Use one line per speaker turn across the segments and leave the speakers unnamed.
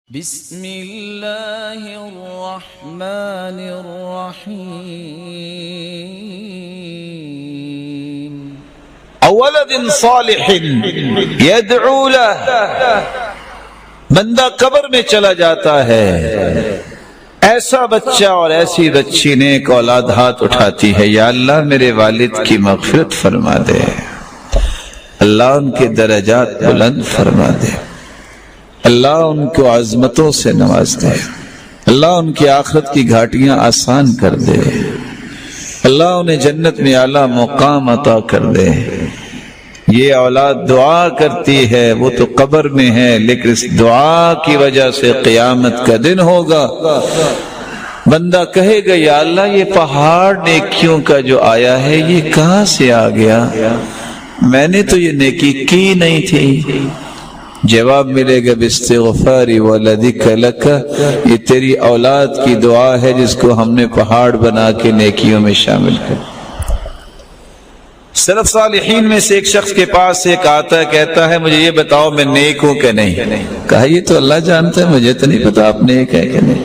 بسم اللہ الرحمن الرحیم
اولد صالح یدعو له، بندہ قبر میں چلا جاتا ہے، ایسا بچہ اور ایسی بچی نیک اولاد ہاتھ اٹھاتی ہے، یا اللہ میرے والد کی مغفرت فرما دے، اللہ ان کے درجات بلند فرما دے، اللہ ان کو عظمتوں سے نواز دے، اللہ ان کی آخرت کی گھاٹیاں آسان کر دے، اللہ انہیں جنت میں اعلیٰ مقام عطا کر دے۔ یہ اولاد دعا کرتی ہے، وہ تو قبر میں ہے، لیکن اس دعا کی وجہ سے قیامت کا دن ہوگا، بندہ کہے گا یا اللہ یہ پہاڑ نیکیوں کا جو آیا ہے یہ کہاں سے آ گیا، میں نے تو یہ نیکی کی نہیں تھی۔ جواب ملے گا باستغفاری ولدک لک، یہ تیری اولاد کی دعا ہے جس کو ہم نے پہاڑ بنا کے نیکیوں میں شامل کر۔ سلف صالحین میں سے ایک شخص کے پاس ایک آتا ہے، کہتا ہے مجھے یہ بتاؤ میں نیک ہوں کہ نہیں؟ کہا یہ تو اللہ جانتا ہے، مجھے تو نہیں پتا آپ نیک ہے کہ نہیں۔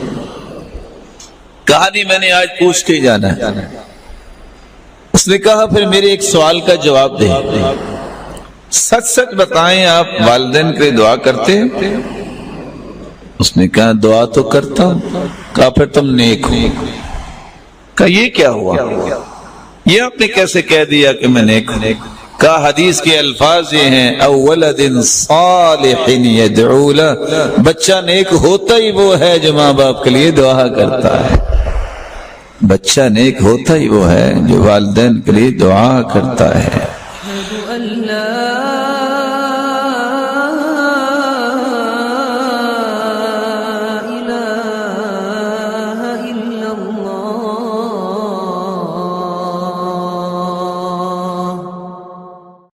کہا نہیں میں نے آج پوچھ کے ہی جانا ہے۔ اس نے کہا پھر میرے ایک سوال کا جواب دیں، سچ سچ بتائیں آپ والدین کے لیے دعا کرتے ہیں؟ اس نے کہا دعا تو کرتا ہوں۔ کہا پھر تم نیک ہو۔ کہا یہ کیا ہوا، یہ آپ نے کیسے کہہ دیا کہ میں نیک ہوں؟ کہا حدیث کے الفاظ یہ ہیں اولد صالح یدعو له، بچہ نیک ہوتا ہی وہ ہے جو ماں باپ کے لیے دعا کرتا ہے، بچہ نیک ہوتا ہی وہ ہے جو والدین کے لیے دعا کرتا ہے۔